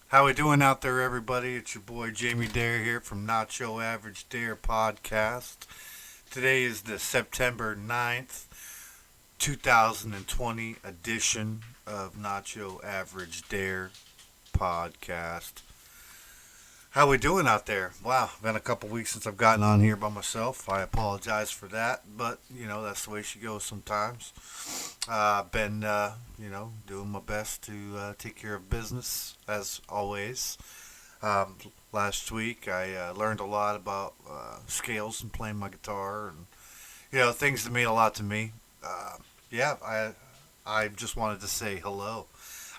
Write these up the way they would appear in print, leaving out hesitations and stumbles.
How we doing out there, everybody? It's your boy Jamie Daire here from Nacho Average Daire podcast. Today is the September 9th, 2020 edition of Nacho Average Daire podcast. How we doing out there? Wow, been a couple weeks since I've gotten on here by myself. I apologize for that, but that's the way she goes sometimes. Been doing my best to take care of business as always. Um, Last week I learned a lot about scales and playing my guitar, and things that mean a lot to me. Uh, yeah, I just wanted to say hello.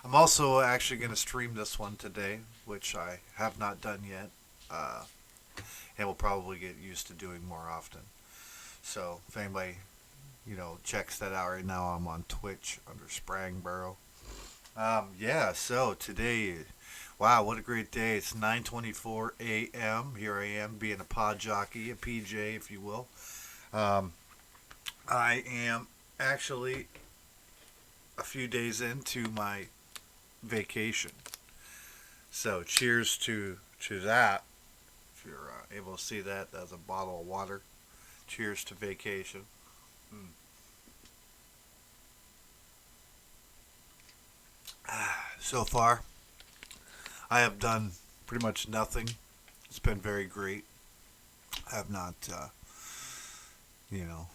I'm also actually going to stream this one today, which I have not done yet, uh, and will probably get used to doing more often. So if anybody checks that out right now, I'm on Twitch under Sprangborough. Yeah, so today, wow, what a great day. It's 9:24 a.m. Here I am being a pod jockey, a PJ, if you will. Um, I am actually a few days into my vacation. So cheers to that. If you're able to see that, that's a bottle of water. Cheers to vacation. Mm. So far, I have done pretty much nothing. It's been very great. I have not, you know,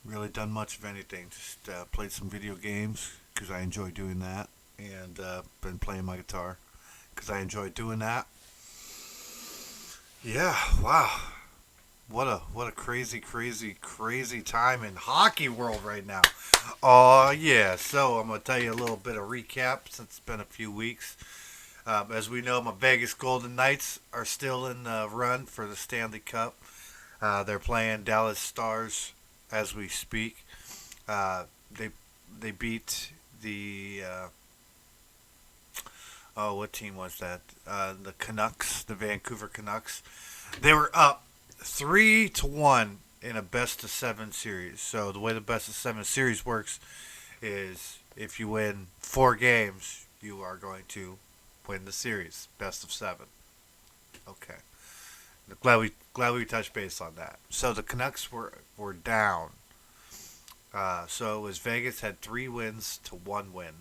really done much of anything. Just played some video games because I enjoy doing that, and been playing my guitar because I enjoy doing that. Yeah, wow. What a crazy, crazy, crazy time in hockey world right now. Oh yeah. So I'm gonna tell you a little bit of recap since it's been a few weeks. As we know, my Vegas Golden Knights are still in the run for the Stanley Cup. They're playing Dallas Stars as we speak. Uh, they they beat the oh, what team was that? The Canucks, the Vancouver Canucks. They were up 3-1 in a best of seven series. So the way the best of seven series works is if you win four games, you are going to win the series, best of seven. Okay, glad we touched base on that. So the Canucks were down. So it was Vegas had three wins to one win,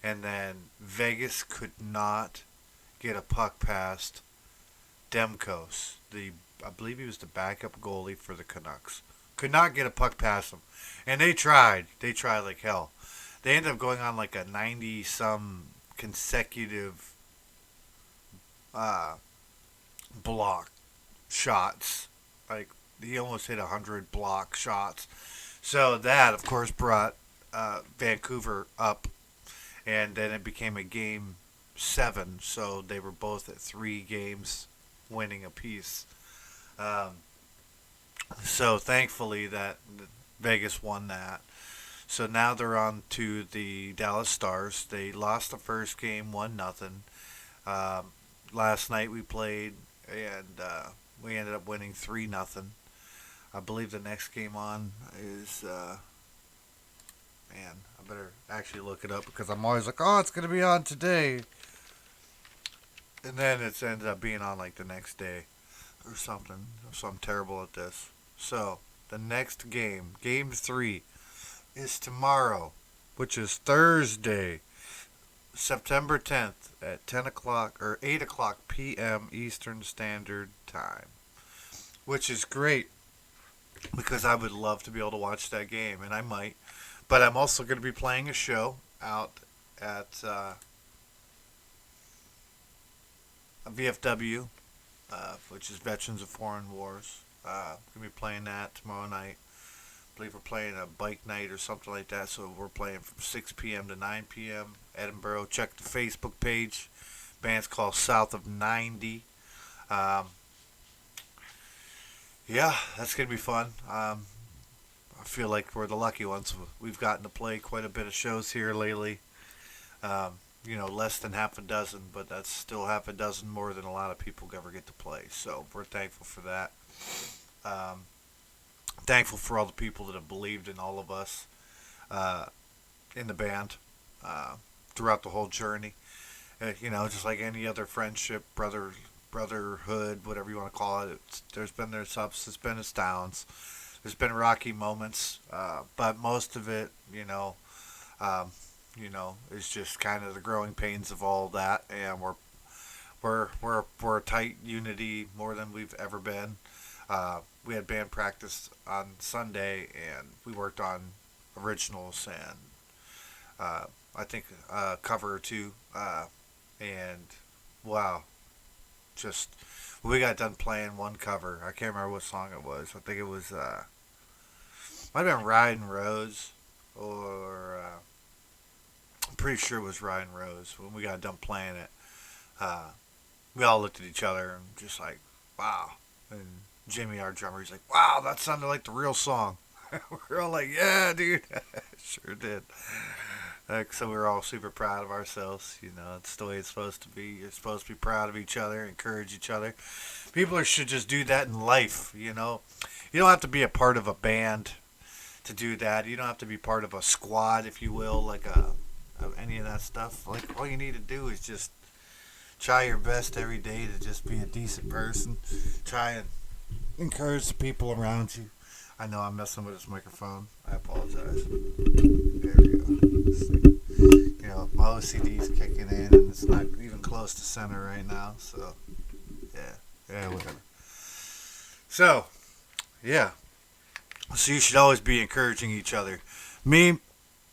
and then Vegas could not get a puck past Demkos, the I believe he was the backup goalie for the Canucks. Could not get a puck past him, and they tried. They tried like hell. They ended up going on like a 90 some consecutive uh, block shots. Like he almost hit 100 block shots. So that, of course, brought Vancouver up, and then it became a game seven. So they were both at three games winning apiece. Um, so thankfully that Vegas won that. So now they're on to the Dallas Stars. They lost the first game 1-0. Um, Last night we played and we ended up winning 3-0. I believe the next game on is man. I better actually look it up because I'm always like, oh, it's gonna be on today, and then it's ended up being on like the next day or something. So I'm terrible at this. So the next game, game three, is tomorrow, which is Thursday, September 10th at 10 o'clock or 8 o'clock p.m. Eastern Standard Time, which is great because I would love to be able to watch that game, and I might. But I'm also going to be playing a show out at VFW, which is Veterans of Foreign Wars. Going to be playing that tomorrow night. I believe we're playing a bike night or something like that. So we're playing from 6 p.m. to 9 p.m. Edinburgh. Check the Facebook page. Band's called South of 90. Um, yeah, that's going to be fun. I feel like we're the lucky ones. We've gotten to play quite a bit of shows here lately. Um, less than half a dozen, but that's still half a dozen more than a lot of people ever get to play. So we're thankful for that. Um, Thankful for all the people that have believed in all of us uh, in the band throughout the whole journey. Just like any other friendship, brotherhood, whatever you want to call it. There's been their ups, there's been its downs, there's been rocky moments, but most of it, um, is just kind of the growing pains of all that, and we're a tight unity more than we've ever been. We had band practice on Sunday, and we worked on originals and uh, I think a cover or two, and wow, just we got done playing one cover. I can't remember what song it was. I think it was might have been Ryan Rose, or I'm pretty sure it was Ryan Rose. When we got done playing it, uh, we all looked at each other and just like, wow. And Jimmy, our drummer, he's like, wow, that sounded like the real song. We're all like, yeah, dude, sure did. So we're all super proud of ourselves. It's the way it's supposed to be. You're supposed to be proud of each other, encourage each other. People should just do that in life. You don't have to be a part of a band to do that. You don't have to be part of a squad, if you will, like any of that stuff. Like all you need to do is just try your best every day to just be a decent person. Try and encourage the people around you. I know I'm messing with this microphone. I apologize. There we go. My OCD's kicking in, and it's not even close to center right now. So, yeah, whatever. So, yeah. So you should always be encouraging each other. Me,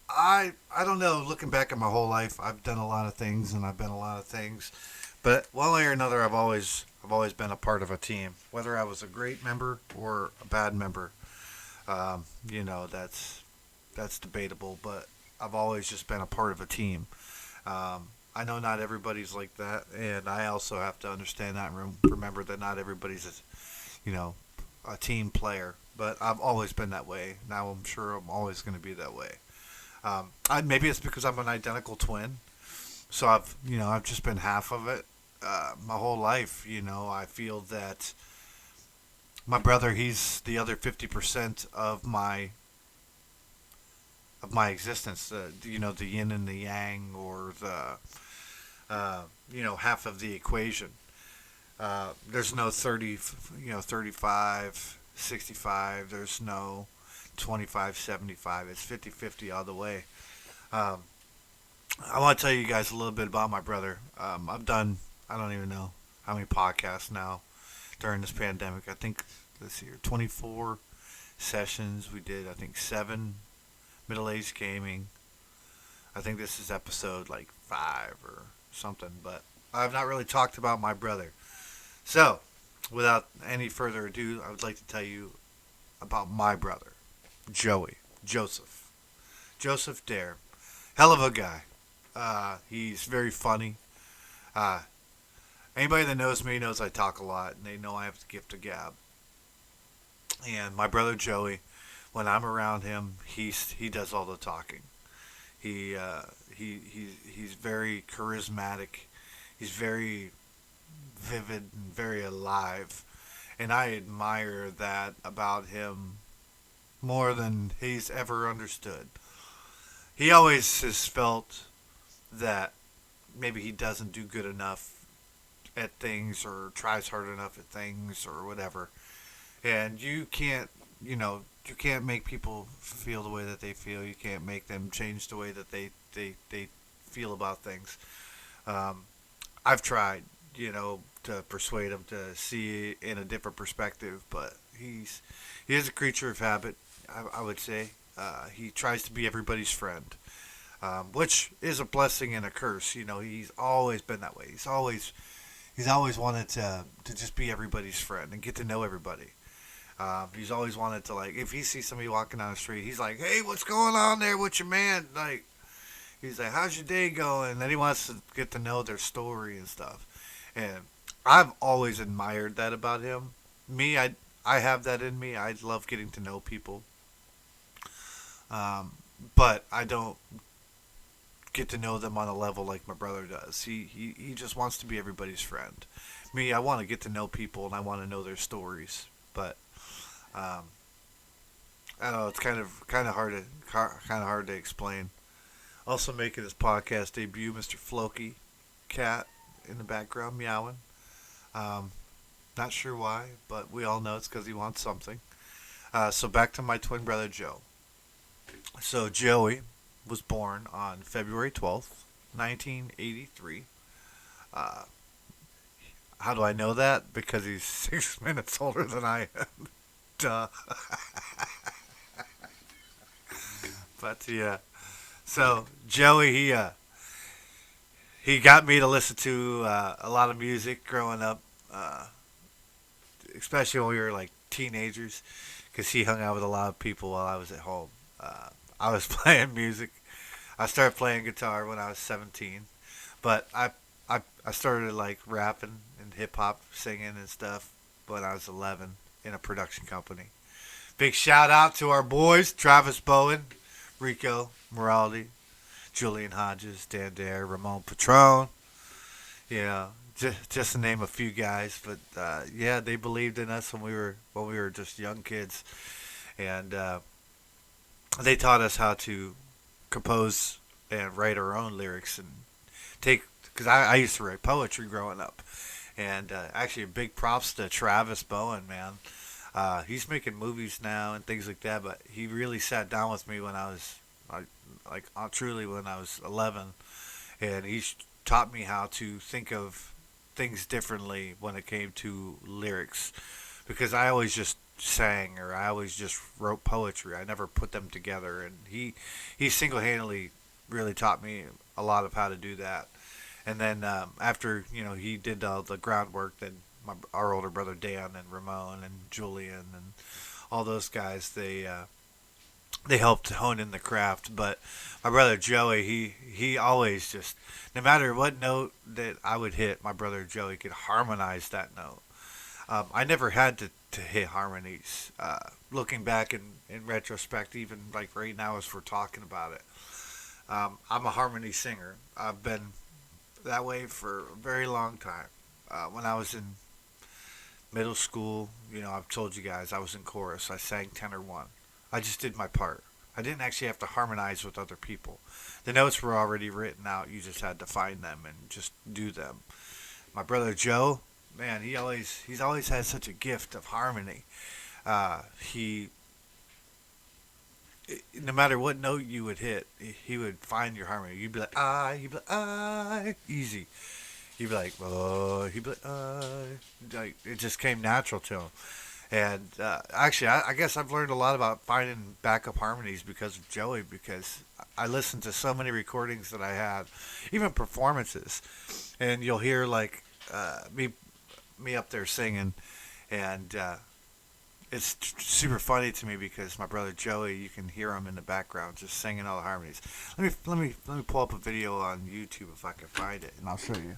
I don't know. Looking back at my whole life, I've done a lot of things, and I've been a lot of things. But one way or another, I've always been a part of a team, whether I was a great member or a bad member. That's debatable, but I've always just been a part of a team. I know not everybody's like that, and I also have to understand that and remember that not everybody's a team player. But I've always been that way. Now I'm sure I'm always going to be that way. Maybe it's because I'm an identical twin, so I've just been half of it my whole life. I feel that my brother, he's the other 50% of my existence. The yin and the yang, or the half of the equation. There's no 30, 35, 65. There's no 25, 75. It's 50-50 all the way. Um, I want to tell you guys a little bit about my brother. I've done, I don't even know how many podcasts now during this pandemic. I think this year, 24 sessions. We did, I think, 7 middle aged gaming. I think this is episode like 5 or something, but I've not really talked about my brother. So, without any further ado, I would like to tell you about my brother, Joseph. Joseph Daire. Hell of a guy. He's very funny. Uh, Anybody that knows me knows I talk a lot, and they know I have the gift of gab. And my brother Joey, when I'm around him, he does all the talking. He's very charismatic. He's very vivid and very alive, and I admire that about him more than he's ever understood. He always has felt that maybe he doesn't do good enough at things, or tries hard enough at things, or whatever. And you can't make people feel the way that they feel. You can't make them change the way that they feel about things. Um, I've tried, to persuade him to see it in a different perspective, but he is a creature of habit. I would say he tries to be everybody's friend, which is a blessing and a curse. He's always been that way. He's always wanted to just be everybody's friend and get to know everybody. He's always wanted to, like, if he sees somebody walking down the street, he's like, "Hey, what's going on there with your man?" Like, he's like, "How's your day going?" And then he wants to get to know their story and stuff. And I've always admired that about him. Me, I have that in me. I love getting to know people, but I don't get to know them on a level like my brother does. He just wants to be everybody's friend. Me, I want to get to know people and I want to know their stories, but um, I don't know. It's kind of hard to explain. Also making his podcast debut, Mr. Floki. cat in the background meowing. Um, Not sure why, but we all know it's because he wants something. So back to my twin brother Joe. So Joey was born on February 12th, 1983. Uh, how do I know that? Because he's 6 minutes older than I am. Duh. But yeah. So Joey, he got me to listen to a lot of music growing up, uh, especially when we were like teenagers, because he hung out with a lot of people while I was at home. Uh, I was playing music. I started playing guitar when I was 17, but I started like rapping and hip hop, singing and stuff when I was 11 in a production company. Big shout out to our boys, Travis Bowen, Rico Morality, Julian Hodges, Dan Dare, Ramon Patron. Yeah, just to name a few guys, but yeah, they believed in us when we were just young kids, and they taught us how to compose and write our own lyrics and take. Because I used to write poetry growing up, and actually, big props to Travis Bowen, man. He's making movies now and things like that, but he really sat down with me when I was truly when I was 11, and he taught me how to think of things differently when it came to lyrics, because I always just sang or I always just wrote poetry. I never put them together, and he single handedly really taught me a lot of how to do that. And then after he did all the groundwork, then our older brother Dan and Ramon and Julian and all those guys, they helped hone in the craft. But my brother Joey, he always just, no matter what note that I would hit, my brother Joey could harmonize that note. I never had to hit harmonies. Looking back in retrospect, even like right now as we're talking about it, I'm a harmony singer. I've been that way for a very long time. When I was in middle school, I've told you guys I was in chorus. I sang tenor one. I just did my part. I didn't actually have to harmonize with other people. The notes were already written out. You just had to find them and just do them. My brother Joe, man, he's always had such a gift of harmony. He No matter what note you would hit, he would find your harmony. You'd be like I, he'd be like I, easy. He'd be like oh, he'd be like I. Like it just came natural to him. And actually, I guess I've learned a lot about finding backup harmonies because of Joey. Because I listened to so many recordings that I had, even performances, and you'll hear like me up there singing, and it's super funny to me because my brother Joey, you can hear him in the background just singing all the harmonies. Let me pull up a video on YouTube if I can find it, and I'll show you.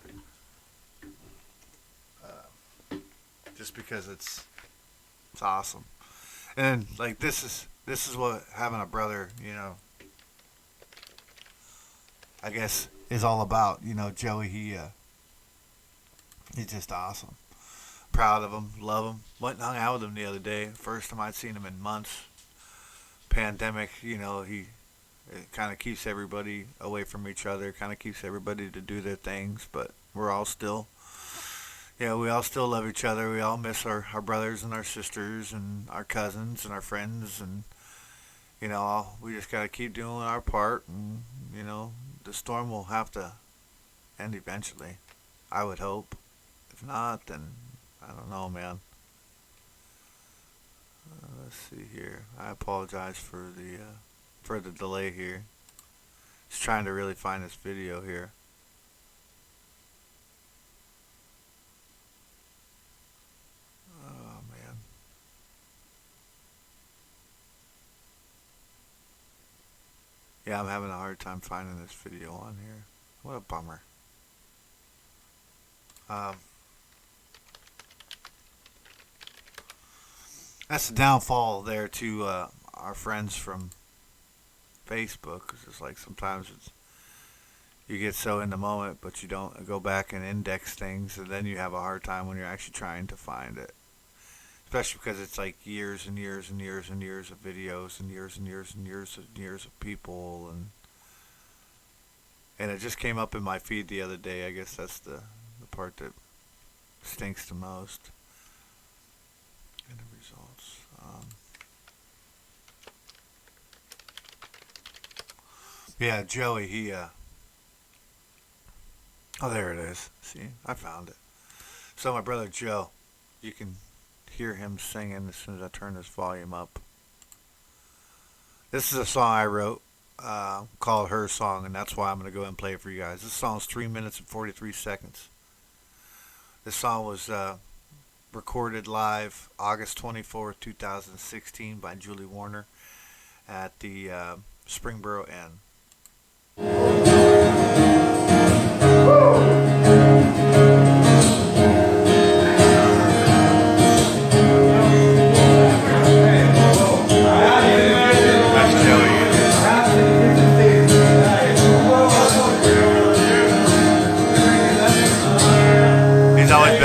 Just because it's awesome, and like this is what having a brother, I guess is all about. Joey, he's just awesome. Proud of him, love him. Went and hung out with him the other day. First time I'd seen him in months. Pandemic, he it kind of keeps everybody away from each other. Kind of keeps everybody to do their things, but we're all still, we all still love each other. We all miss our brothers and our sisters and our cousins and our friends, and we just gotta keep doing our part, and the storm will have to end eventually. I would hope. If not, then I don't know, man. Let's see here. I apologize for the delay here. Just trying to really find this video here. Oh man. Yeah, I'm having a hard time finding this video on here. What a bummer. Um, that's the downfall there to our friends from Facebook. 'Cause it's like sometimes you get so in the moment, but you don't go back and index things, and then you have a hard time when you're actually trying to find it. Especially because it's like years and years and years and years of videos and years and years and years and years of people, and and it just came up in my feed the other day. I guess that's the part that stinks the most. And the results. Yeah, Joey. Oh, there it is. See, I found it. So my brother Joe, you can hear him singing as soon as I turn this volume up. This is a song I wrote called Her Song, and that's why I'm going to go ahead and play it for you guys. This song's 3 minutes and 43 seconds. This song was recorded live August 24th, 2016 by Julie Warner at the Springboro Inn.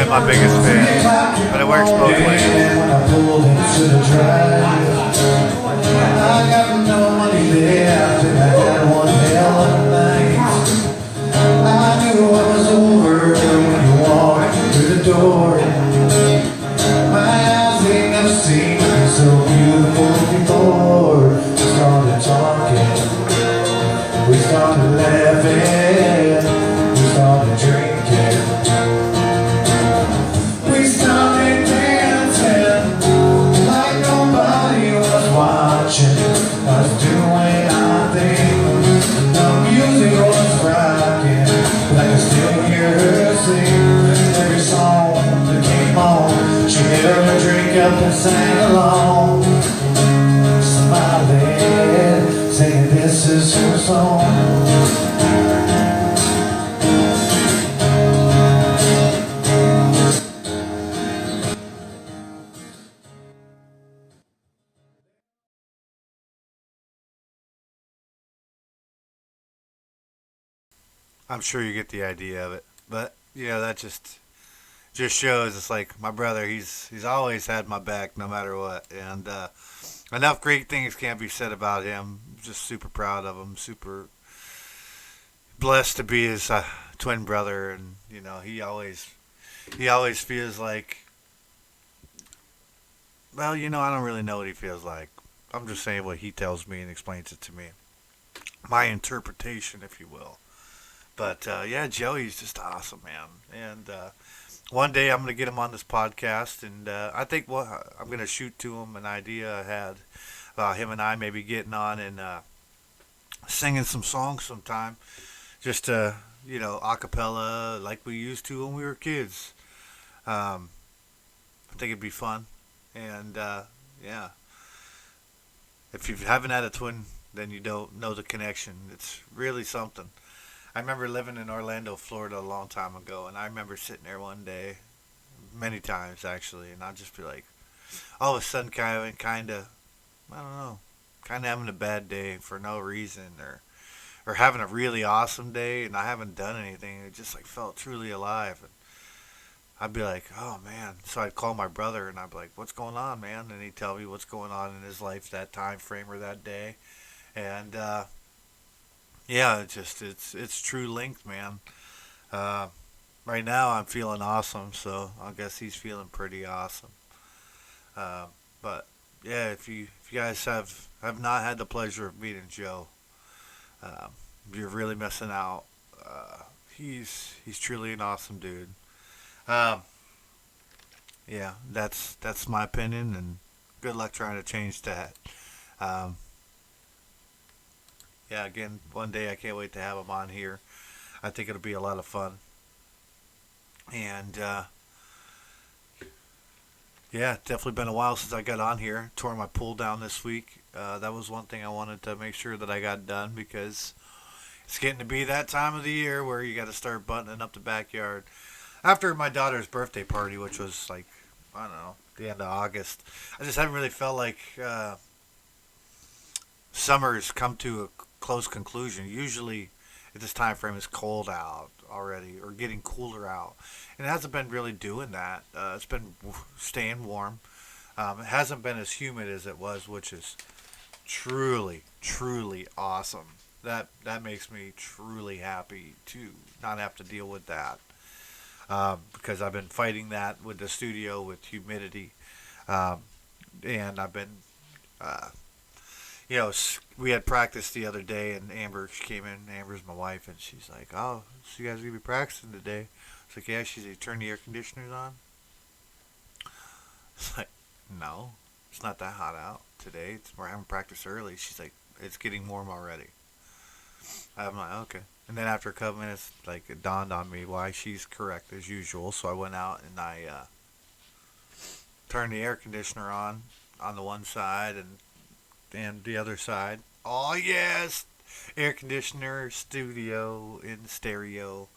My biggest fan, but it works both ways. I got no money there, I had one hell of a night. I knew I was over when you walked through the door. My eyes ain't never seen so beautiful before. We started talking, we started laughing, we started drinking. I was doing our thing. The music was rocking, I could still hear her sing. Every song that came on, she had her drink up and sang along. Smiling, saying this is her song. I'm sure you get the idea of it, but that just shows it's like my brother. He's always had my back no matter what, and enough great things can't be said about him. Just super proud of him. Super blessed to be his twin brother, and he always feels like. Well, I don't really know what he feels like. I'm just saying what he tells me and explains it to me. My interpretation, if you will. But yeah, Joey's just awesome, man. And one day I'm going to get him on this podcast, and I think I'm going to shoot to him an idea I had about him and I maybe getting on and singing some songs sometime, just a cappella like we used to when we were kids. I think it'd be fun, and yeah, if you haven't had a twin, then you don't know the connection. It's really something. I remember living in Orlando, Florida a long time ago, and I remember sitting there one day, many times actually, and I'd just be like, all of a sudden, kind of, I don't know, kind of having a bad day for no reason, or having a really awesome day, and I haven't done anything. It just like felt truly alive, and I'd be like, oh man. So I'd call my brother, and I'd be like, what's going on, man? And he'd tell me what's going on in his life that time frame or that day, and yeah, it's true length, man. Uh, right now I'm feeling awesome, so I guess he's feeling pretty awesome. Uh, but yeah, if you guys have not had the pleasure of meeting Joe, uh, you're really missing out. He's truly an awesome dude. Um, yeah, that's my opinion, and good luck trying to change that. Um, yeah, again, one day I can't wait to have him on here. I think it'll be a lot of fun. And yeah, definitely been a while since I got on here. Tore my pool down this week. That was one thing I wanted to make sure that I got done because it's getting to be that time of the year where you got to start buttoning up the backyard. After my daughter's birthday party, which was like, I don't know, the end of August, I just haven't really felt like summer's come to a close conclusion. Usually at this time frame it's cold out already or getting cooler out. And it hasn't been really doing that. It's been staying warm. It hasn't been as humid as it was, which is truly, truly awesome. That makes me truly happy to not have to deal with that, because I've been fighting that with the studio with humidity, um, and I've been uh, we had practice the other day, and Amber, she came in. Amber's my wife, and she's like, "Oh, so you guys gonna be practicing today?" It's like, "Yeah." She's like, "Turn the air conditioners on." It's like, "No, it's not that hot out today. We're having practice early." She's like, "It's getting warm already." I'm like, "Okay." And then after a couple minutes, like it dawned on me why she's correct as usual. So I went out and I turned the air conditioner on the one side and the other side. Oh yes, air conditioner, studio, in stereo.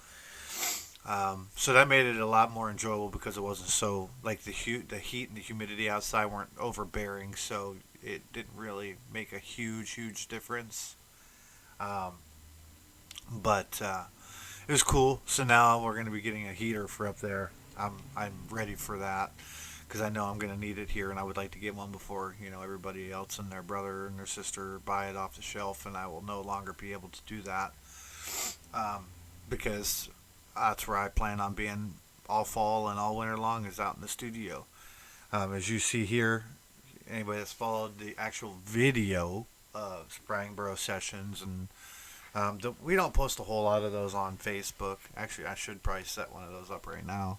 So that made it a lot more enjoyable because it wasn't so like the heat and the humidity outside weren't overbearing, so it didn't really make a huge difference. Um, but it was cool. So now we're going to be getting a heater for up there. I'm ready for that because I know I'm going to need it here, and I would like to get one before everybody else and their brother and their sister buy it off the shelf, and I will no longer be able to do that, um, because that's where I plan on being all fall and all winter long is out in the studio. As you see here, anybody that's followed the actual video of Sprangboro sessions, and we don't post a whole lot of those on Facebook. Actually, I should probably set one of those up right now,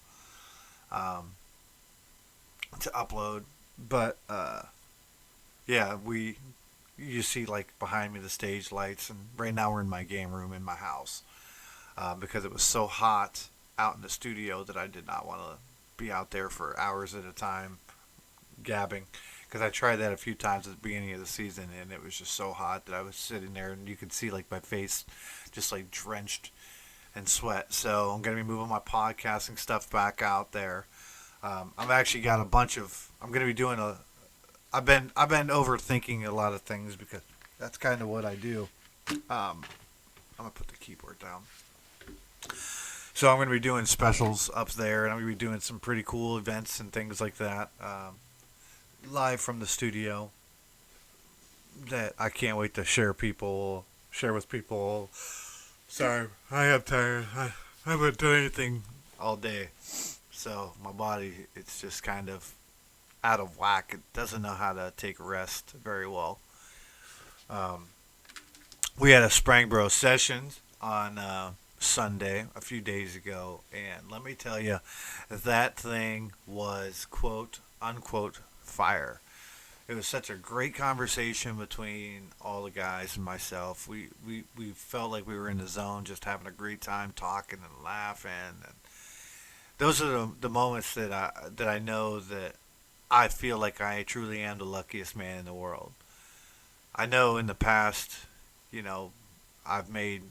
um, to upload. But yeah, you see like behind me the stage lights, and right now we're in my game room in my house, because it was so hot out in the studio that I did not want to be out there for hours at a time gabbing. Because I tried that a few times at the beginning of the season, and it was just so hot that I was sitting there, and you could see like my face just like drenched in sweat. So I'm gonna be moving my podcasting stuff back out there. I've actually got a bunch of. I'm gonna be doing a. I've been overthinking a lot of things because that's kind of what I do. I'm gonna put the keyboard down. So I'm going to be doing specials up there, and I'm going to be doing some pretty cool events and things like that, live from the studio. That I can't wait to share with people. Sorry, I have tired. I haven't done anything all day, so my body it's just kind of out of whack. It doesn't know how to take rest very well. Um, we had a Sprangboro session on Sunday a few days ago, and let me tell you, that thing was quote unquote fire. It was such a great conversation between all the guys and myself. We felt like we were in the zone, just having a great time talking and laughing. And those are the moments that I know that I feel like I truly am the luckiest man in the world. I know in the past, you know, I've made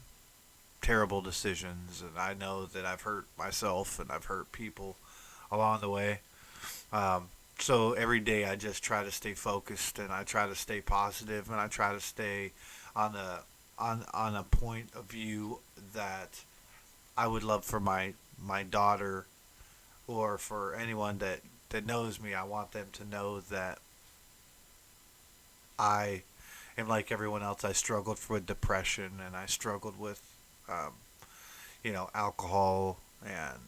terrible decisions, and I know that I've hurt myself and I've hurt people along the way. So every day I just try to stay focused, and I try to stay positive, and I try to stay on the on a point of view that I would love for my daughter, or for anyone that knows me. I want them to know that I am like everyone else. I struggled with depression, and I struggled with um, alcohol, and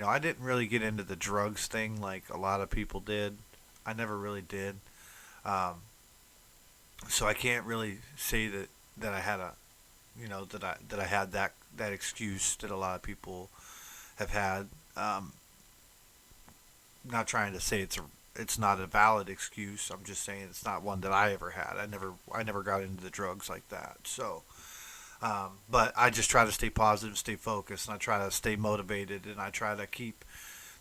I didn't really get into the drugs thing like a lot of people did. I never really did. Um, so I can't really say that I had a that I had that excuse that a lot of people have had. Um, not trying to say it's not a valid excuse. I'm just saying it's not one that I ever had. I never got into the drugs like that. So, but I just try to stay positive, stay focused, and I try to stay motivated, and I try to keep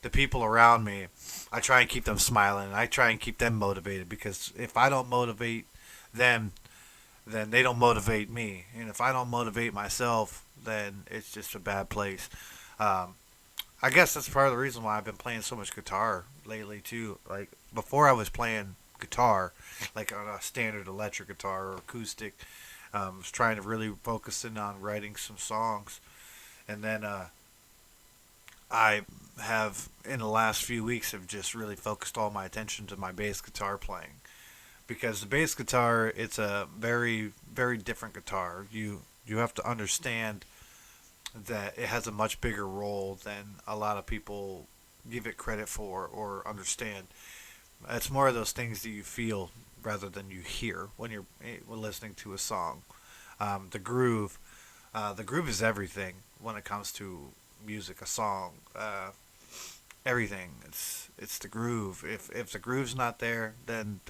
the people around me. I try and keep them smiling, and I try and keep them motivated, because if I don't motivate them, then they don't motivate me, and if I don't motivate myself, then it's just a bad place. Um, I guess that's part of the reason why I've been playing so much guitar lately too. Like before, I was playing guitar, like on a standard electric guitar or acoustic. Was trying to really focus in on writing some songs, and then I have in the last few weeks have just really focused all my attention to my bass guitar playing, because the bass guitar, it's a very very different guitar. You have to understand that it has a much bigger role than a lot of people give it credit for or understand. It's more of those things that you feel rather than you hear when you're listening to a song. The groove, the groove is everything when it comes to music, a song, everything. It's the groove. If the groove's not there, then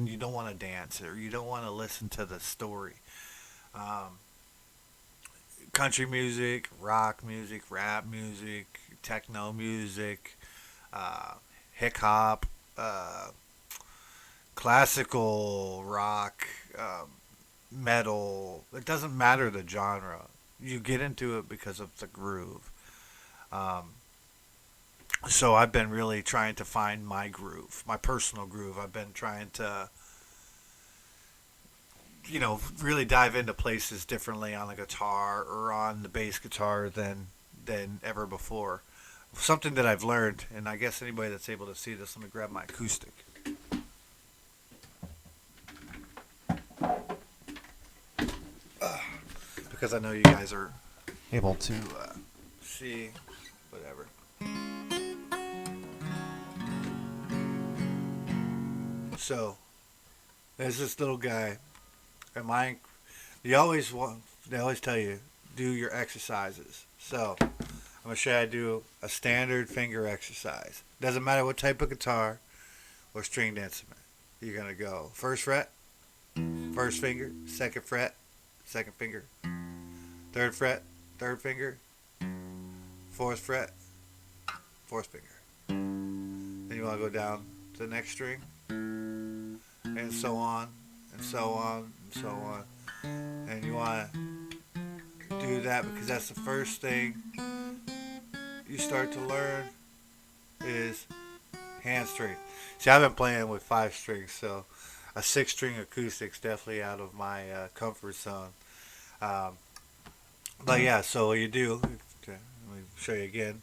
you don't want to dance or you don't want to listen to the story. Um, Country music, rock music, rap music, techno music, uh, hip hop, uh, classical rock, metal. It doesn't matter the genre. You get into it because of the groove. Um, so I've been really trying to find my groove, my personal groove. I've been trying to, really dive into places differently on the guitar or on the bass guitar than ever before. Something that I've learned, and I guess anybody that's able to see this, let me grab my acoustic because I know you guys are able to see whatever. So there's this little guy, and they always tell you do your exercises. So I'm gonna show you how to do a standard finger exercise. Doesn't matter what type of guitar or stringed instrument. You're gonna go first fret, first finger, second fret, second finger, third fret, third finger, fourth fret, fourth finger. Then you want to go down to the next string, and so on, and so on, and so on. And you want to do that because that's the first thing you start to learn is hand string. See, I've been playing with five strings, so a six string acoustic's definitely out of my comfort zone. Um, but yeah, so what you do, okay, let me show you again.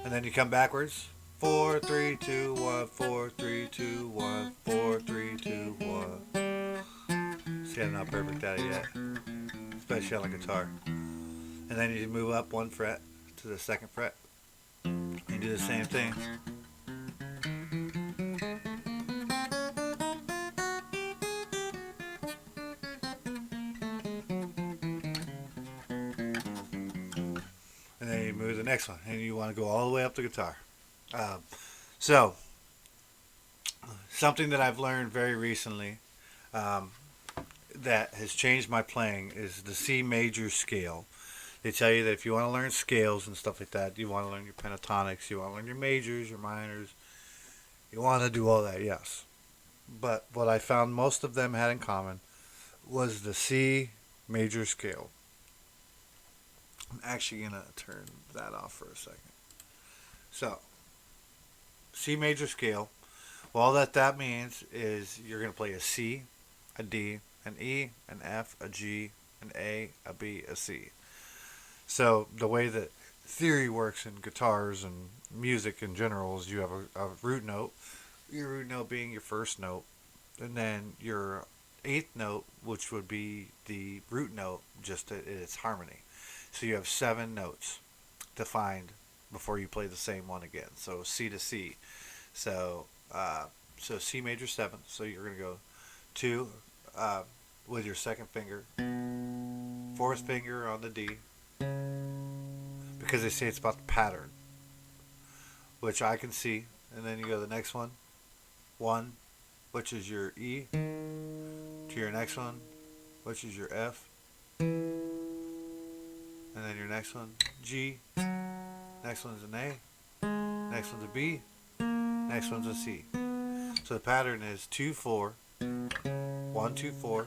And then you come backwards. 4, 3, 2, 1, 4, 3, 2, 1, 4, 3, 2, 1. See, I'm not perfect at it yet, especially on the guitar. And then you move up one fret to the second fret. You do the same thing. And then you move to the next one, and you want to go all the way up the guitar. Um, so, something that I've learned very recently um, that has changed my playing is the C major scale. They tell you that if you want to learn scales and stuff like that, you want to learn your pentatonics, you want to learn your majors, your minors, you want to do all that, yes. But what I found most of them had in common was the C major scale. I'm actually going to turn that off for a second. So, C major scale. Well, all that means is you're going to play a C, a D, an E, an F, a G, an A, a B, a C. So the way that theory works in guitars and music in general is you have a root note, your root note being your first note, and then your eighth note, which would be the root note, just in its harmony. So you have 7 notes to find before you play the same one again. So C to C. So so C major 7. So you're gonna go 2 with your second finger, fourth finger on the D, because they say it's about the pattern, which I can see. And then you go to the next one, 1, which is your E, to your next one, which is your F, and then your next one, G, next one's an A, next one's a B, next one's a C. So the pattern is 2 4, 1 2 4,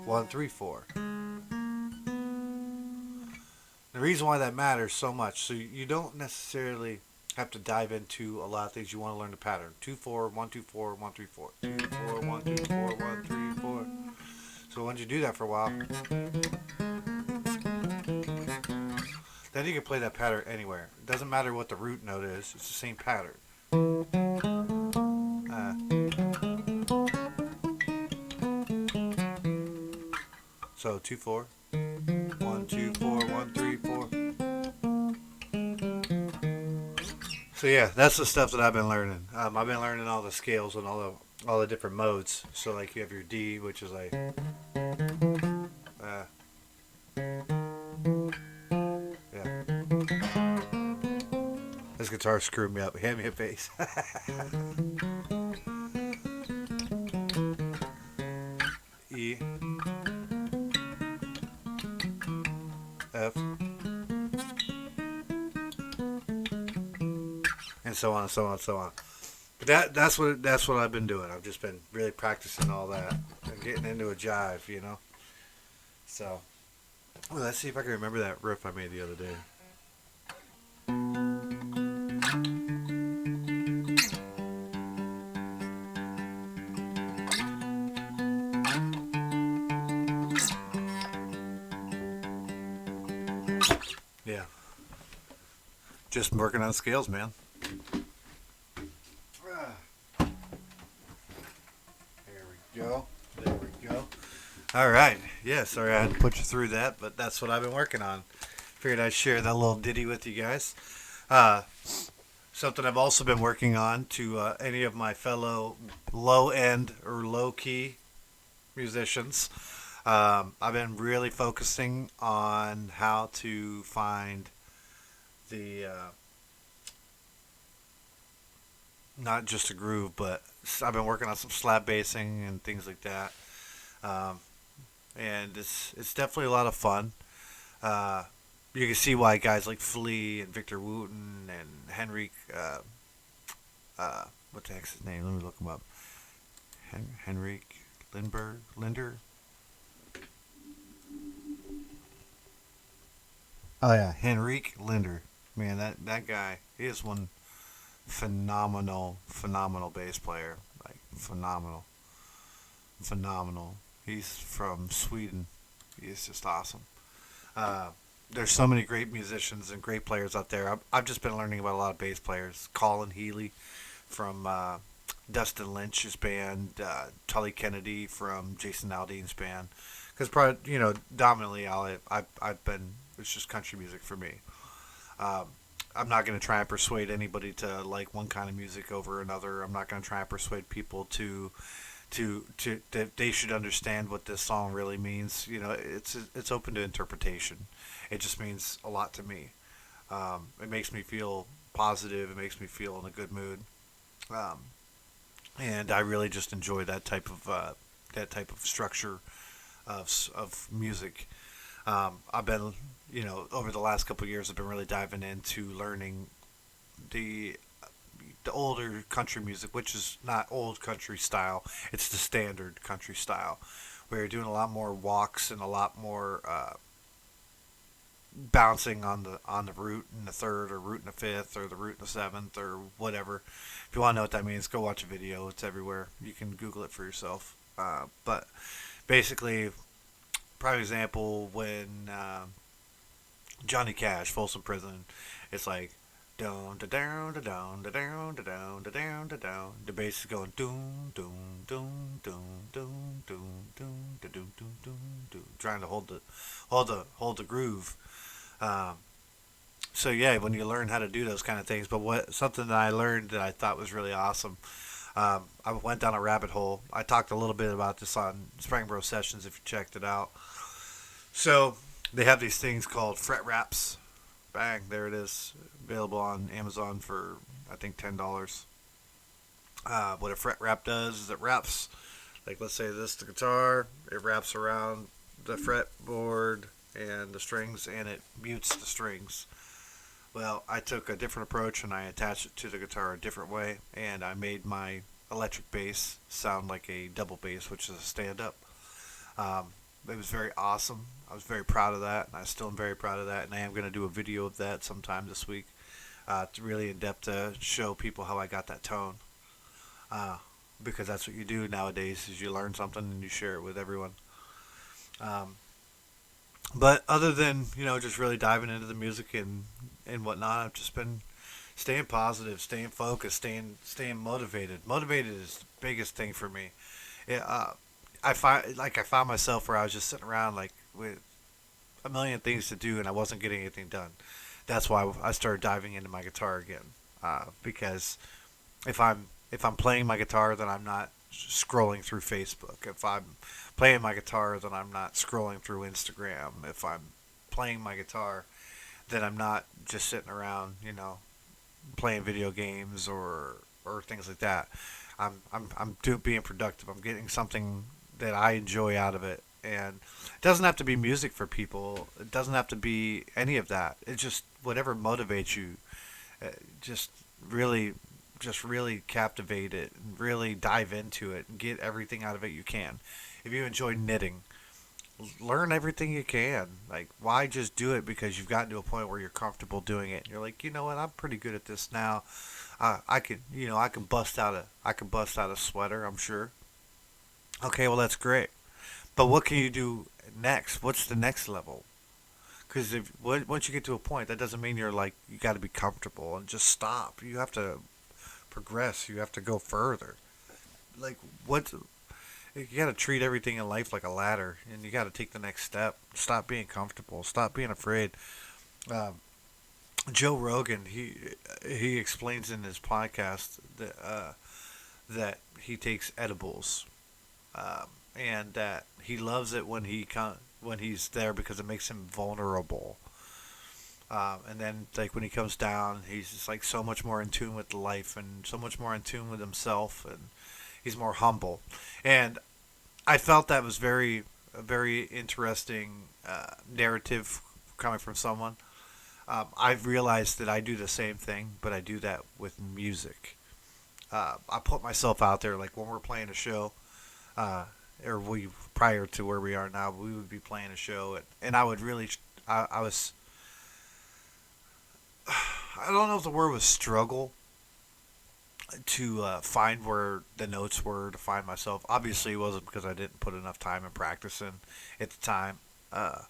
1 3 4. The reason why that matters so much, so you don't necessarily have to dive into a lot of things. You want to learn the pattern. 2 4, 1 2 4, 1 3 4. 2 4, 1 2 4, 1 3 4. So once you do that for a while, Then you can play that pattern anywhere. It doesn't matter what the root note is. It's the same pattern. Uh, so 2 4, 1 2 4 1 3 4. So yeah, that's the stuff that I've been learning. I've been learning all the scales and all the different modes. So like you have your D, which is like uh, yeah. This guitar screwed me up. Hand me a bass. E, F, and so on and so on and so on. But that's what I've been doing. I've just been really practicing all that and getting into a jive, you know. So well, let's see if I can remember that riff I made the other day. Yeah, just working on scales, man. There we go. There we go. All right. Yeah, sorry I had to put you through that, but that's what I've been working on. Figured I'd share that little ditty with you guys. Uh, Something I've also been working on to any of my fellow low end or low key musicians. I've been really focusing on how to find the not just a groove, but I've been working on some slap bassing and things like that. Um, and it's definitely a lot of fun. Uh, you can see why guys like Flea and Victor Wooten and Henrik, what the heck's his name? Let me look him up. Henrik Linder. Oh yeah, Henrik Linder. Man, that guy, he is one phenomenal bass player. Like phenomenal. He's from Sweden. He's just awesome. Uh, there's so many great musicians and great players out there. I've just been learning about a lot of bass players. Colin Healy from Dustin Lynch's band, Tully Kennedy from Jason Aldean's band. Because probably dominantly I've been it's just country music for me. Um, I'm not going to try and persuade anybody to like one kind of music over another. I'm not going to try and persuade people to that they should understand what this song really means. It's open to interpretation. It just means a lot to me. It makes me feel positive. It makes me feel in a good mood, um, and I really just enjoy that type of structure of music. I've been over the last couple of years, I've been really diving into learning the the older country music, which is not old country style. It's the standard country style, where you're doing a lot more walks and a lot more bouncing on the root in the third or root in the fifth or the root in the seventh or whatever. If you want to know what that means, go watch a video. It's everywhere. You can Google it for yourself. But basically, prime example when Johnny Cash, Folsom Prison, it's like down da down da down da down da down da down da down. The bass is going doom doom doom doom doom doom doom da doom doom doom doom, trying to hold the groove. Um, so yeah, when you learn how to do those kind of things, but what something that I learned that I thought was really awesome. I went down a rabbit hole. I talked a little bit about this on Springboro Sessions if you checked it out. So they have these things called fret wraps. Bang, there it is, available on Amazon for I think $10. What a fret wrap does is it wraps, like let's say this the guitar, it wraps around the fretboard and the strings, and it mutes the strings. Well, I took a different approach and I attached it to the guitar a different way, and I made my electric bass sound like a double bass, which is a stand up. Um, it was very awesome. I was very proud of that, and I still am very proud of that. And I am going to do a video of that sometime this week, to really in depth to show people how I got that tone. Uh, because that's what you do nowadays: is you learn something and you share it with everyone. Um, But other than just really diving into the music and whatnot, I've just been staying positive, staying focused, staying motivated. Motivated is the biggest thing for me. Yeah, I found myself where I was just sitting around like with a million things to do and I wasn't getting anything done. That's why I started diving into my guitar again. Because if I'm playing my guitar, then I'm not scrolling through Facebook. If I'm playing my guitar, then I'm not scrolling through Instagram. If I'm playing my guitar, then I'm not just sitting around, playing video games or things like that. I'm being productive. I'm getting something that I enjoy out of it, and it doesn't have to be music for people. It doesn't have to be any of that. It's just whatever motivates you. Uh, just really, just really captivate it and really dive into it and get everything out of it you can. If you enjoy knitting, learn everything you can. Like, why just do it because you've gotten to a point where you're comfortable doing it? And you're like, you know what? I'm pretty good at this now. I can bust out a sweater. I'm sure. Okay, well that's great. But what can you do next? What's the next level? Because if once you get to a point, that doesn't mean you're like you got to be comfortable and just stop. You have to progress. You have to go further. Like what? You got to treat everything in life like a ladder, and you got to take the next step. Stop being comfortable. Stop being afraid. Um, Joe Rogan, he explains in his podcast that he takes edibles, and that he loves it when when he's there because it makes him vulnerable. And then like when he comes down, he's just like so much more in tune with life and so much more in tune with himself, and he's more humble. And I felt that was a very interesting narrative coming from someone. I've realized that I do the same thing, but I do that with music. I put myself out there, like when we're playing a show, uh, or we prior to where we are now, we would be playing a show, and I would really, I was, I don't know if the word was struggle to find where the notes were to find myself. Obviously, it wasn't because I didn't put enough time in practicing at the time. Uh,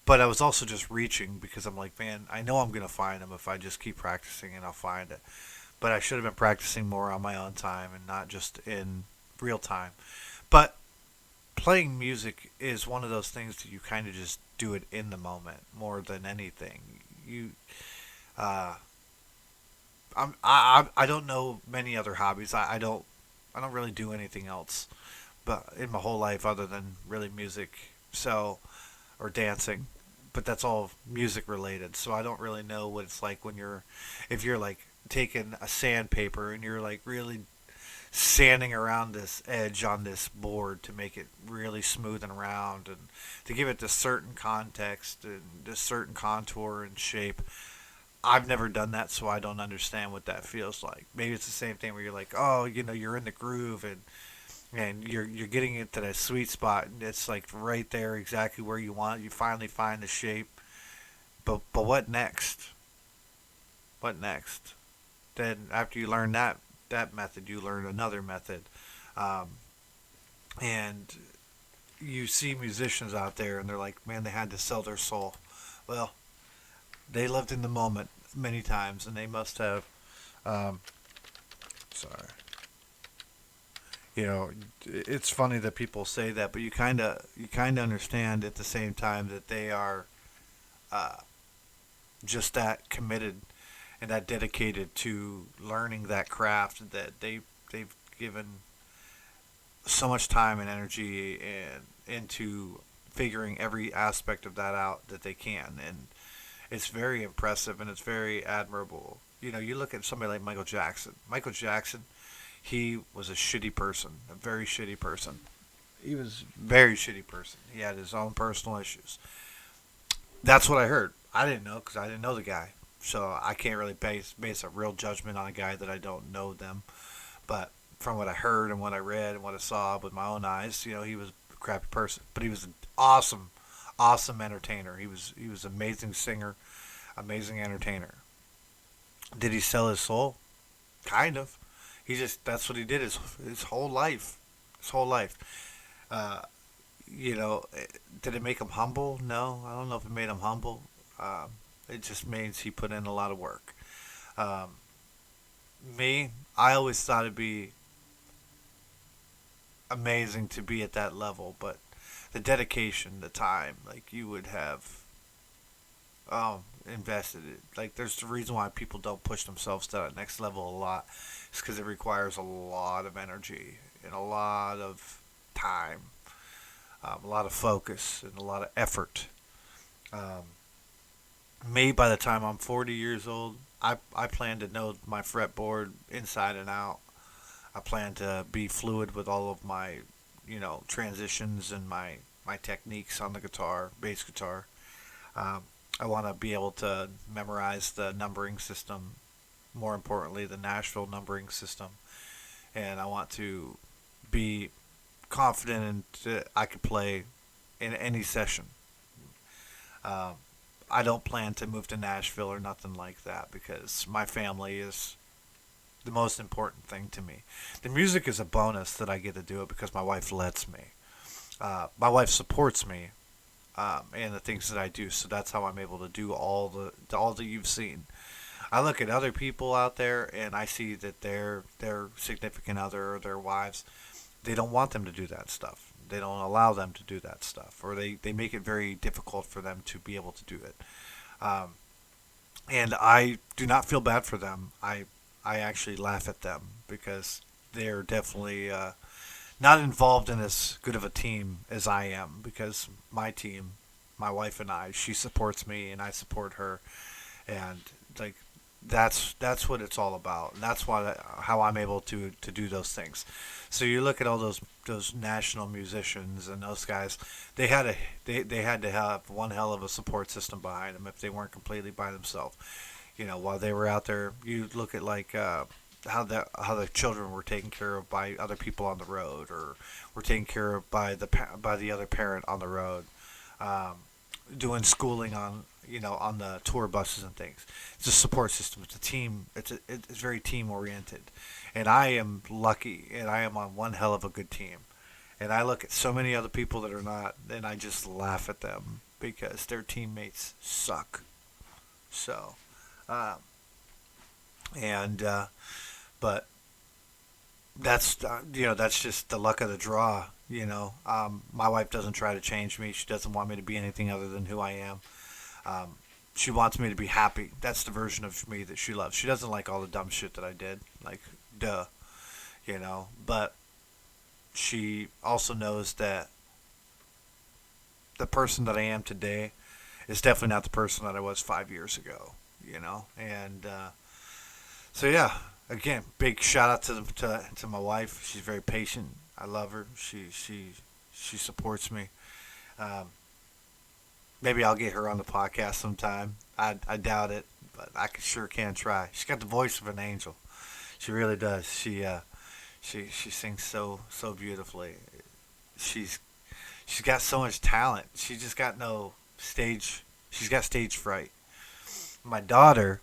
but I was also just reaching because I'm like, man, I know I'm gonna find them if I just keep practicing and I'll find it. But I should have been practicing more on my own time and not just in real time. But playing music is one of those things that you kind of just do it in the moment more than anything. You, uh, I don't know many other hobbies. I don't really do anything else, but in my whole life other than really music. So or dancing, but that's all music related. So I don't really know what it's like when if you're like taking a sandpaper and you're like really sanding around this edge on this board to make it really smooth and round and to give it this certain context and this certain contour and shape. I've never done that, so I don't understand what that feels like. Maybe it's the same thing where you're like, oh, you're in the groove and you're getting into that sweet spot, and it's like right there, exactly where you want. You finally find the shape, but what next? What next? Then after you learn that method, you learn another method, um, and you see musicians out there, and they're like, man, they had to sell their soul. Well, they lived in the moment many times, and they must have. Um, sorry. It's funny that people say that, but you kind of understand at the same time that they are uh, just that committed and that dedicated to learning that craft that they've given so much time and energy and into figuring every aspect of that out that they can, and it's very impressive and it's very admirable. You look at somebody like Michael Jackson. Michael Jackson, he was a shitty person, a very shitty person. He was a very shitty person. He had his own personal issues. That's what I heard. I didn't know because I didn't know the guy, so I can't really base a real judgment on a guy that I don't know them. But from what I heard and what I read and what I saw with my own eyes, he was a crappy person. But he was an awesome, awesome entertainer. He was an amazing singer, amazing entertainer. Did he sell his soul? Kind of. He just that's what he did his whole life. His whole life. Uh, did it make him humble? No, I don't know if it made him humble. It just means he put in a lot of work. Um, Me, I always thought it'd be amazing to be at that level, but the dedication, the time, like you would have invested it. Like there's the reason why people don't push themselves to that next level a lot. It's because it requires a lot of energy and a lot of time, a lot of focus, and a lot of effort. Um, Me, by the time I'm 40 years old, I plan to know my fretboard inside and out. I plan to be fluid with all of my, transitions and my techniques on the guitar, bass guitar. Um, I want to be able to memorize the numbering system, more importantly, the Nashville numbering system. And I want to be confident in I could play in any session. Um, I don't plan to move to Nashville or nothing like that because my family is the most important thing to me. The music is a bonus that I get to do it because my wife lets me. My wife supports me and the things that I do, so that's how I'm able to do all that you've seen. I look at other people out there and I see that their significant other or their wives, they don't want them to do that stuff. They don't allow them to do that stuff, or they make it very difficult for them to be able to do it. Um, and I do not feel bad for them. I actually laugh at them because they're definitely not involved in as good of a team as I am. Because my team, my wife and I, she supports me and I support her, and like that's what it's all about. And that's why how I'm able to do those things. So you look at all those national musicians and those guys, they had a they had to have one hell of a support system behind them if they weren't completely by themselves. While they were out there, you look at like how the children were taken care of by other people on the road, or were taken care of by the other parent on the road, um, doing schooling on the tour buses and things. It's a support system. It's a team. It's very team oriented, and I am lucky, and I am on one hell of a good team. And I look at so many other people that are not, and I just laugh at them because their teammates suck. So, um, and but that's just the luck of the draw. My wife doesn't try to change me. She doesn't want me to be anything other than who I am. Um, she wants me to be happy. That's the version of me that she loves. She doesn't like all the dumb shit that I did. Like, duh, But she also knows that the person that I am today is definitely not the person that I was 5 years ago. And so yeah, again, big shout out to my wife. She's very patient. I love her. She supports me. Um, Maybe I'll get her on the podcast sometime. I doubt it, but I sure can try. She's got the voice of an angel. She really does. She sings so beautifully. She's she's got so much talent. She just got no stage. She's got stage fright. My daughter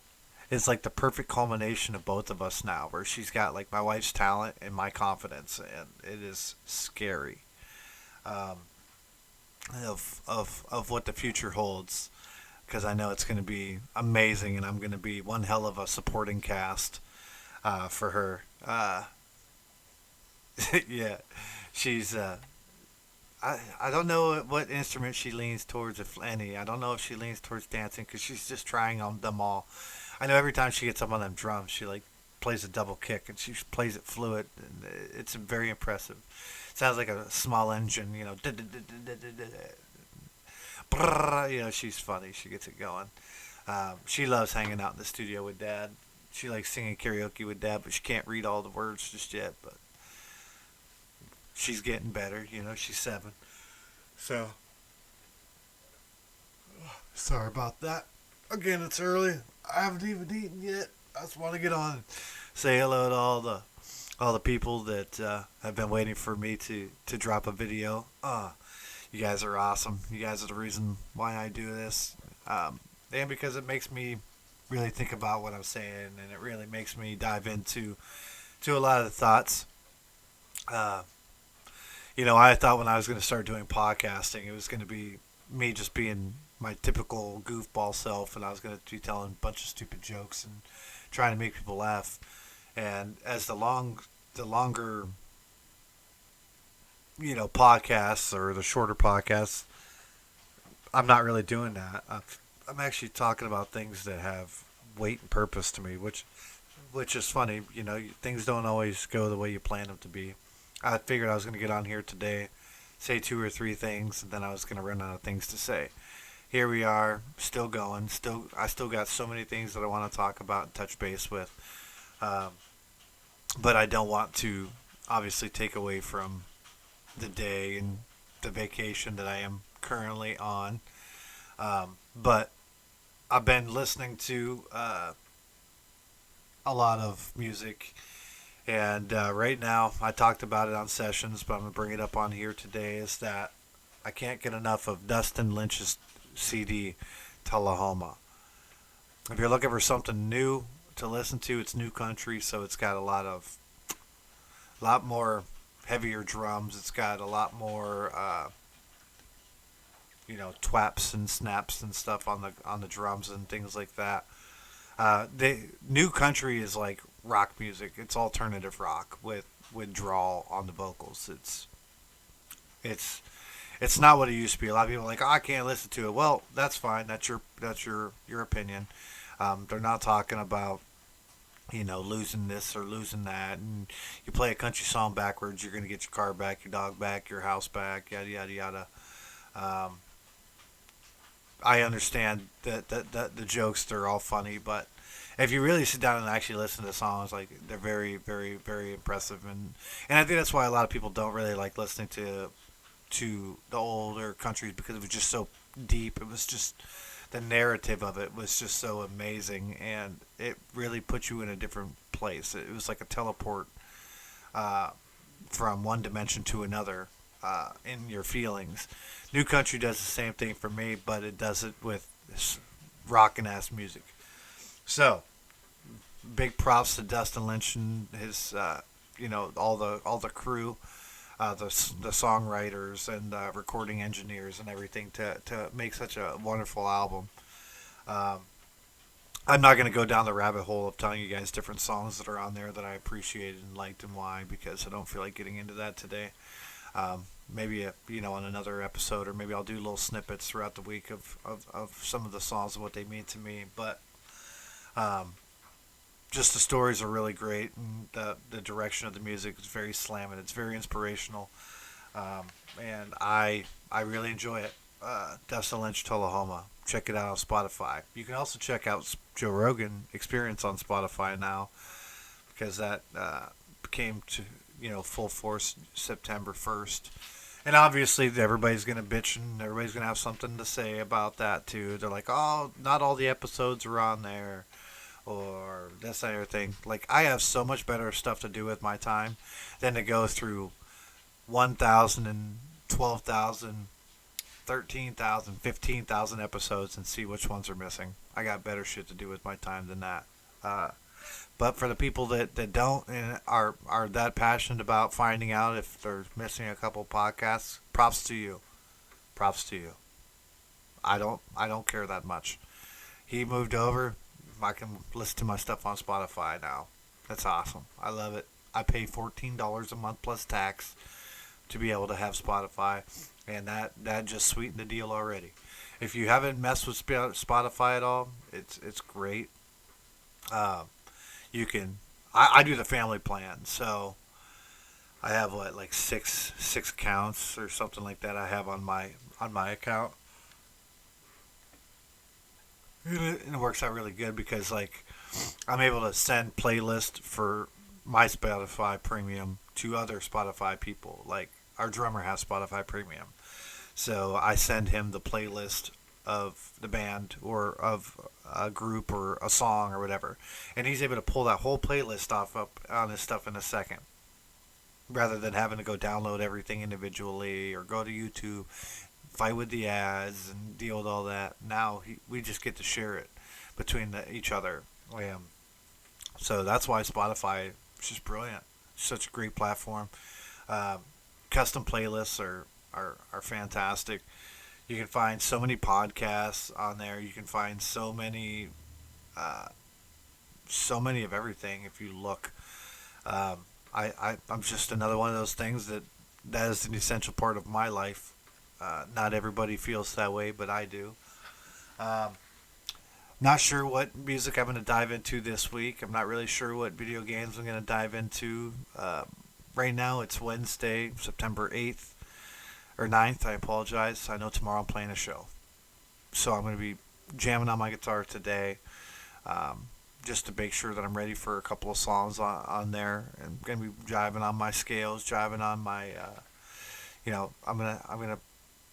is like the perfect culmination of both of us now, where she's got like my wife's talent and my confidence, and it is scary. Um, of what the future holds, because I know it's going to be amazing, and I'm going to be one hell of a supporting cast for her. Yeah, she's. I don't know what instrument she leans towards, if any. I don't know if she leans towards dancing because she's just trying on them all. I know every time she gets up on them drums, she like plays a double kick and she plays it fluid, and it's very impressive. Sounds like a small engine, she's funny. She gets it going. She loves hanging out in the studio with Dad. She likes singing karaoke with Dad, but she can't read all the words just yet. But she's getting better. She's 7. So, sorry about that. Again, it's early. I haven't even eaten yet. I just want to get on and say hello to all the people that have been waiting for me to drop a video. You guys are awesome. You guys are the reason why I do this. And because it makes me really think about what I'm saying, and it really makes me dive into a lot of the thoughts. Uh, I thought when I was going to start doing podcasting, it was going to be me just being my typical goofball self, and I was going to be telling a bunch of stupid jokes and trying to make people laugh. And as the longer, podcasts or the shorter podcasts, I'm not really doing that. I'm actually talking about things that have weight and purpose to me, which is funny. Things don't always go the way you plan them to be. I figured I was going to get on here today, say two or three things, and then I was going to run out of things to say. Here we are, still going. I still got so many things that I want to talk about and touch base with, um, but I don't want to obviously take away from the day and the vacation that I am currently on. But I've been listening to a lot of music. And right now, I talked about it on sessions, but I'm going to bring it up on here today. Is that I can't get enough of Dustin Lynch's CD, Tullahoma. If you're looking for something new to listen to, it's new country, so it's got a lot more heavier drums. It's got a lot more, twaps and snaps and stuff on the drums and things like that. The new country is like rock music. It's alternative rock with drawl on the vocals. It's it's not what it used to be. A lot of people are like, oh, I can't listen to it. Well, that's fine. That's your opinion. They're not talking about losing this or losing that. And you play a country song backwards, you're gonna get your car back, your dog back, your house back, yada yada yada. Um, I understand that the jokes they're all funny, but if you really sit down and actually listen to the songs, like they're very, very, very impressive, and I think that's why a lot of people don't really like listening to the older countries because it was just so deep. It was just the narrative of it was just so amazing, and it really put you in a different place. It was like a teleport uh, from one dimension to another in your feelings. New Country does the same thing for me, but it does it with rockin' ass music. So, big props to Dustin Lynch and his, all the crew, the songwriters and recording engineers and everything to make such a wonderful album. Um, I'm not going to go down the rabbit hole of telling you guys different songs that are on there that I appreciated and liked and why because I don't feel like getting into that today. Maybe on another episode, or maybe I'll do little snippets throughout the week of some of the songs and what they mean to me. But um, just the stories are really great, and the direction of the music is very slamming. It's very inspirational, and I really enjoy it. Dustin Lynch Tullahoma. Check it out on Spotify. You can also check out Joe Rogan Experience on Spotify now because that became to full force September 1st. And obviously, everybody's going to bitch and everybody's going to have something to say about that, too. They're like, oh, not all the episodes are on there, or this and everything. Like, I have so much better stuff to do with my time than to go through 1,000 and 12,000, 13,000, 15,000 episodes and see which ones are missing. I got better shit to do with my time than that. But for the people that don't and are that passionate about finding out if they're missing a couple podcasts, props to you. Props to you. I don't care that much. He moved over. I can listen to my stuff on Spotify now. That's awesome. I love it. I pay $14 a month plus tax to be able to have Spotify, and that just sweetened the deal already. If you haven't messed with Spotify at all, it's great. Um, you can I do the family plan, so I have what like six accounts or something like that I have on my account. And it works out really good because like I'm able to send playlist for my Spotify premium to other Spotify people. Like our drummer has Spotify premium. So I send him the playlist of the band or of a group or a song or whatever, and he's able to pull that whole playlist off up on his stuff in a second, rather than having to go download everything individually or go to YouTube, fight with the ads and deal with all that. Now we just get to share it between each other. Um, so that's why Spotify is just brilliant. Such a great platform. Um, custom playlists are fantastic. You can find so many podcasts on there. You can find uh, so many of everything if you look. I'm just another one of those things that is an essential part of my life. Not everybody feels that way, but I do. Um, Not sure what music I'm going to dive into this week. I'm not really sure what video games I'm going to dive into. Right now, it's Wednesday, September 8th or 9th. I apologize. I know tomorrow I'm playing a show. So I'm going to be jamming on my guitar today, um, just to make sure that I'm ready for a couple of songs on there. I'm going to be driving on my scales, driving on my, I'm gonna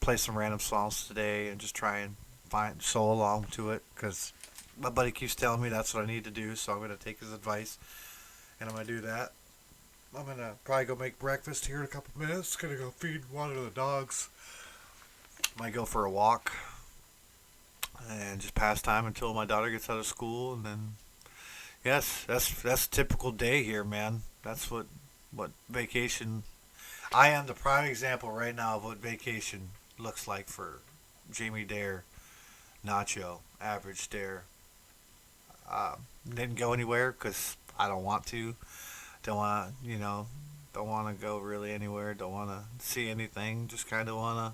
play some random songs today and just try and find solo along to it because my buddy keeps telling me that's what I need to do. So I'm gonna take his advice and I'm gonna do that. I'm gonna probably go make breakfast here in a couple minutes. Gonna go feed one of the dogs. Might go for a walk and just pass time until my daughter gets out of school, and then yes, that's a typical day here, man. That's what vacation. I am the prime example right now of what vacation looks like for Jamie Dare, Nacho, Average Dare. Didn't go anywhere because I don't want to. Don't want to, don't want to go really anywhere. Don't want to see anything. Just kind of want to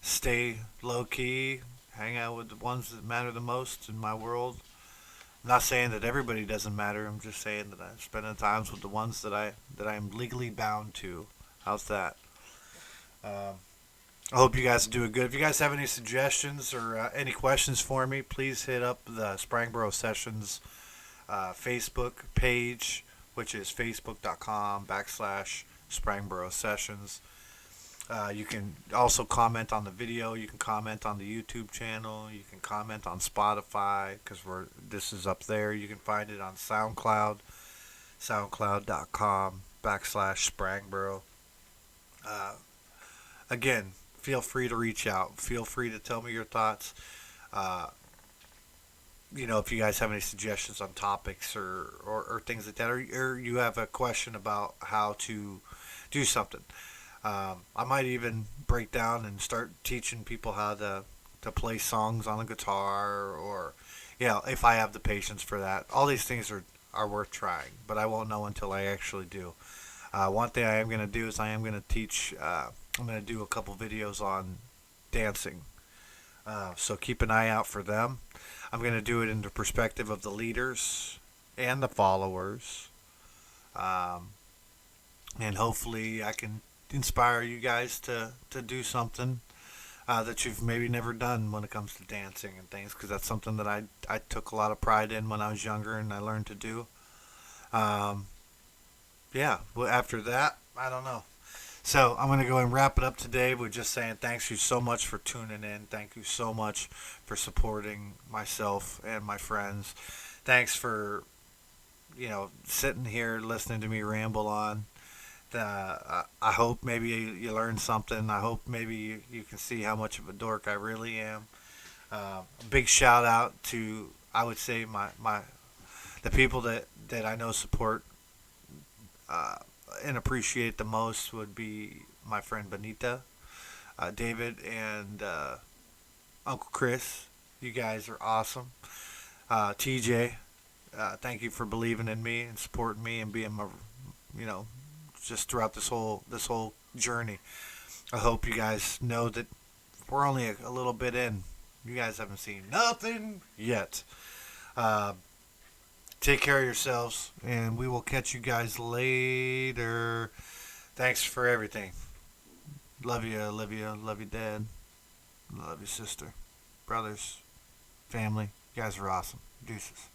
stay low key, hang out with the ones that matter the most in my world. I'm not saying that everybody doesn't matter. I'm just saying that I'm spending times with the ones that I'm legally bound to. How's that? Um, I hope you guys are doing good. If you guys have any suggestions or any questions for me, please hit up the Sprangboro Sessions Facebook page, which is facebook.com/Sprangboro Sessions. You can also comment on the video. You can comment on the YouTube channel. You can comment on Spotify because this is up there. You can find it on SoundCloud, soundcloud.com/Sprangboro. Uh, Again, feel free to reach out. Feel free to tell me your thoughts. Uh, if you guys have any suggestions on topics or things like that, or you have a question about how to do something. I might even break down and start teaching people how to play songs on a guitar, or if I have the patience for that. All these things are worth trying, but I won't know until I actually do. One thing I am going to do is I am going to teach. I'm going to do a couple videos on dancing. So keep an eye out for them. I'm going to do it in the perspective of the leaders and the followers. Um, and hopefully I can inspire you guys to do something that you've maybe never done when it comes to dancing and things, because that's something that I took a lot of pride in when I was younger and I learned to do. Um, well, after that, I don't know. So I'm going to go and wrap it up today with just saying thanks you so much for tuning in. Thank you so much for supporting myself and my friends. Thanks for, sitting here listening to me ramble on. I hope maybe you learned something. I hope maybe you can see how much of a dork I really am. Big shout out to, I would say, my the people that I know support uh, and appreciate the most would be my friend Benita, David, and Uncle Chris. You guys are awesome. TJ, thank you for believing in me and supporting me and being my, you know, just throughout this whole journey. I hope you guys know that we're only a little bit in. You guys haven't seen nothing yet. Uh, Take care of yourselves, and we will catch you guys later. Thanks for everything. Love you, Olivia. Love you, Dad. Love you, sister. Brothers. Family. You guys are awesome. Deuces.